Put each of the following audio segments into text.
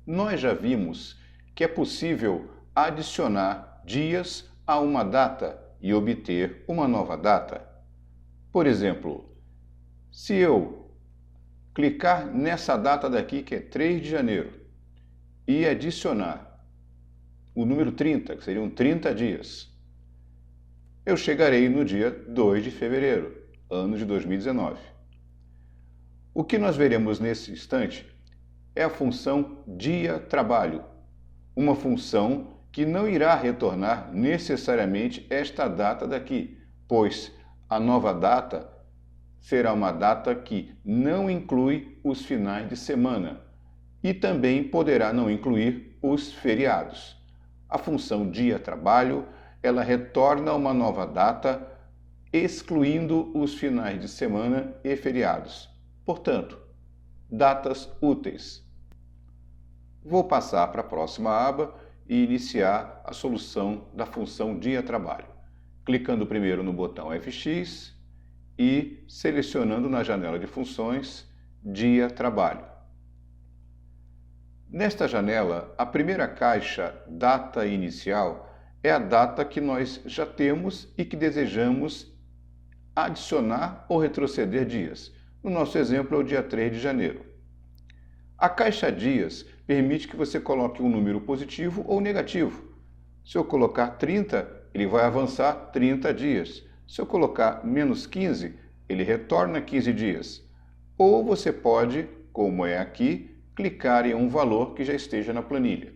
Nós já vimos que é possível adicionar dias a uma data e obter uma nova data. Por exemplo, se eu clicar nessa data daqui, que é 3 de janeiro, e adicionar o número 30, que seriam 30 dias, eu chegarei no dia 2 de fevereiro, ano de 2019. O que nós veremos nesse instante é a função dia-trabalho, uma função que não irá retornar necessariamente esta data daqui, pois a nova data será uma data que não inclui os finais de semana e também poderá não incluir os feriados. A função dia-trabalho, ela retorna uma nova data, excluindo os finais de semana e feriados. Portanto, datas úteis. Vou passar para a próxima aba e iniciar a solução da função dia-trabalho. Clicando primeiro no botão FX e selecionando na janela de funções dia-trabalho. Nesta janela, a primeira caixa, data inicial, é a data que nós já temos e que desejamos adicionar ou retroceder dias. No nosso exemplo é o dia 3 de janeiro. A caixa dias permite que você coloque um número positivo ou negativo. Se eu colocar 30, ele vai avançar 30 dias. Se eu colocar menos 15, ele retorna 15 dias. Ou você pode, como é aqui, clicar em um valor que já esteja na planilha.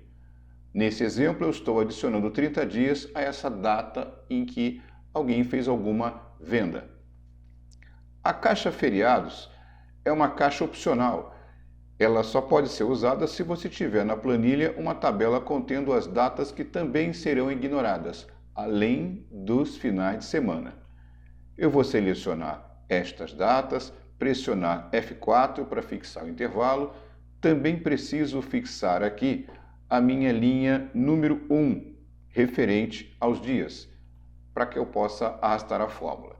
Nesse exemplo, eu estou adicionando 30 dias a essa data em que alguém fez alguma venda. A caixa feriados é uma caixa opcional. Ela só pode ser usada se você tiver na planilha uma tabela contendo as datas que também serão ignoradas, além dos finais de semana. Eu vou selecionar estas datas, pressionar F4 para fixar o intervalo. Também preciso fixar aqui a minha linha número 1, referente aos dias, para que eu possa arrastar a fórmula.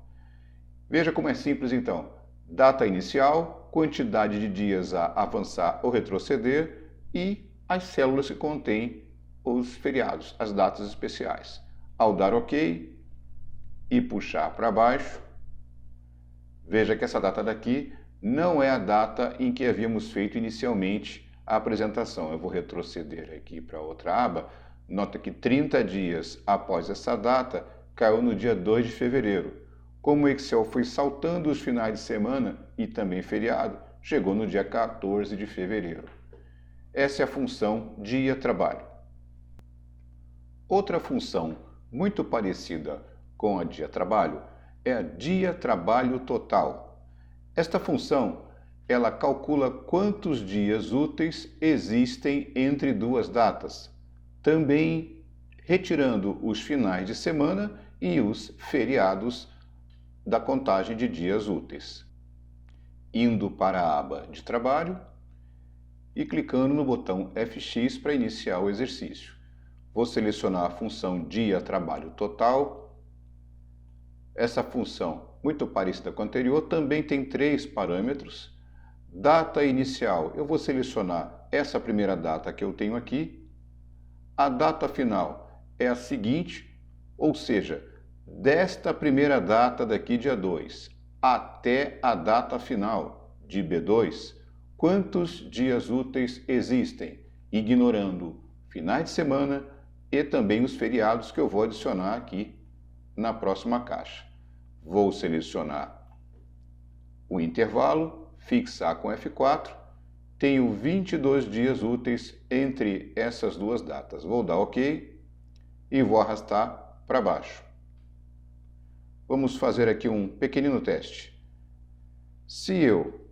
Veja como é simples então. Data inicial, quantidade de dias a avançar ou retroceder e as células que contêm os feriados, as datas especiais. Ao dar OK e puxar para baixo, veja que essa data daqui não é a data em que havíamos feito inicialmente a apresentação. Eu vou retroceder aqui para outra aba. Nota que 30 dias após essa data caiu no dia 2 de fevereiro. Como o Excel foi saltando os finais de semana e também feriado, chegou no dia 14 de fevereiro. Essa é a função dia-trabalho. Outra função muito parecida com a dia-trabalho é a dia-trabalho total. Esta função, ela calcula quantos dias úteis existem entre duas datas, também retirando os finais de semana e os feriados da contagem de dias úteis. Indo para a aba de trabalho e clicando no botão FX para iniciar o exercício. Vou selecionar a função dia-trabalho total. Essa função, muito parecida com a anterior, também tem 3 parâmetros. Data inicial, eu vou selecionar essa primeira data que eu tenho aqui. A data final é a seguinte, ou seja, desta primeira data daqui, dia 2, até a data final de B2, quantos dias úteis existem, ignorando finais de semana e também os feriados que eu vou adicionar aqui na próxima caixa. Vou selecionar o intervalo, fixar com F4, tenho 22 dias úteis entre essas duas datas. Vou dar OK e vou arrastar para baixo. Vamos fazer aqui um pequenino teste. Se eu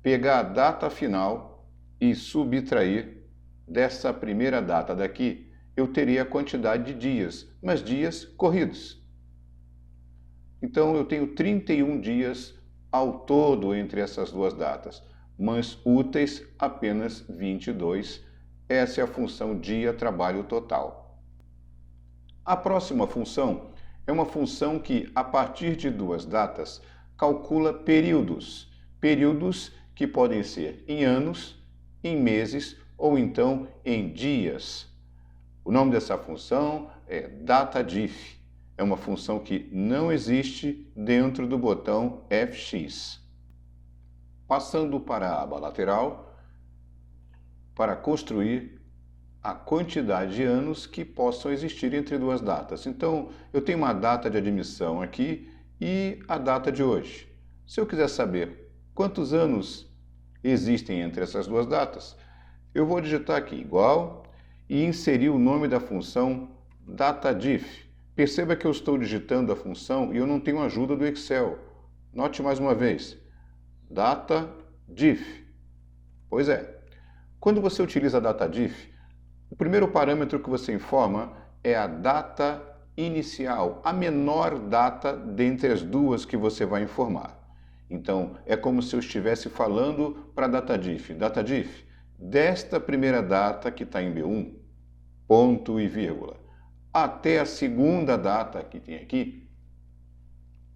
pegar a data final e subtrair dessa primeira data daqui, eu teria a quantidade de dias, mas dias corridos. Então eu tenho 31 dias ao todo entre essas duas datas, mas úteis apenas 22. Essa é a função dia-trabalho total. A próxima função é uma função que, a partir de duas datas, calcula períodos. Períodos que podem ser em anos, em meses ou então em dias. O nome dessa função é DataDiff. É uma função que não existe dentro do botão FX. Passando para a aba lateral, para construir a quantidade de anos que possam existir entre duas datas. Então, eu tenho uma data de admissão aqui e a data de hoje. Se eu quiser saber quantos anos existem entre essas duas datas, eu vou digitar aqui igual e inserir o nome da função DataDiff. Perceba que eu estou digitando a função e eu não tenho ajuda do Excel. Note mais uma vez, DataDiff. Pois é, quando você utiliza a DataDiff, o primeiro parâmetro que você informa é a data inicial, a menor data dentre as duas que você vai informar. Então, é como se eu estivesse falando para a DataDiff. DataDiff, desta primeira data que está em B1, ponto e vírgula, até a segunda data que tem aqui,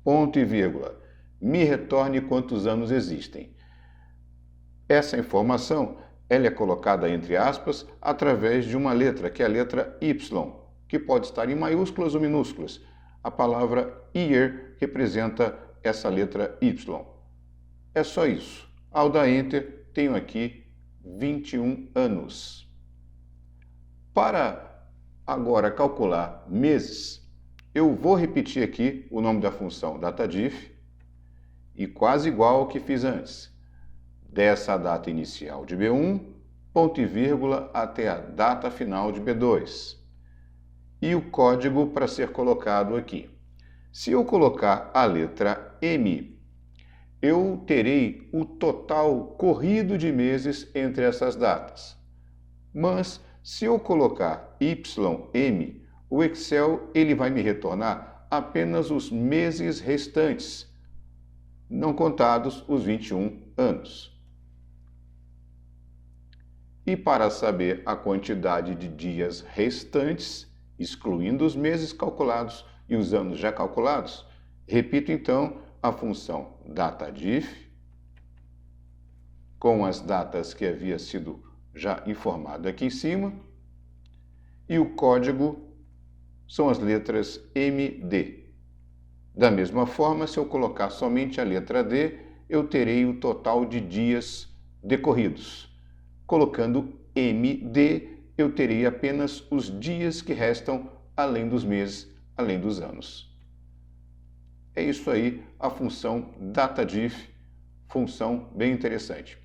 ponto e vírgula, me retorne quantos anos existem. Essa informação ela é colocada entre aspas através de uma letra, que é a letra Y, que pode estar em maiúsculas ou minúsculas. A palavra year representa essa letra Y. É só isso. Ao dar Enter, tenho aqui 21 anos. Para agora calcular meses, eu vou repetir aqui o nome da função DataDiff e quase igual ao que fiz antes. Dessa data inicial de B1, ponto e vírgula, até a data final de B2. E o código para ser colocado aqui. Se eu colocar a letra M, eu terei o total corrido de meses entre essas datas. Mas, se eu colocar YM, o Excel ele vai me retornar apenas os meses restantes, não contados os 21 anos. E para saber a quantidade de dias restantes, excluindo os meses calculados e os anos já calculados, repito então a função DataDiff com as datas que havia sido já informado aqui em cima, e o código são as letras MD. Da mesma forma, se eu colocar somente a letra D, eu terei o total de dias decorridos. Colocando MD, eu terei apenas os dias que restam além dos meses, além dos anos. É isso aí, a função DataDiff, função bem interessante.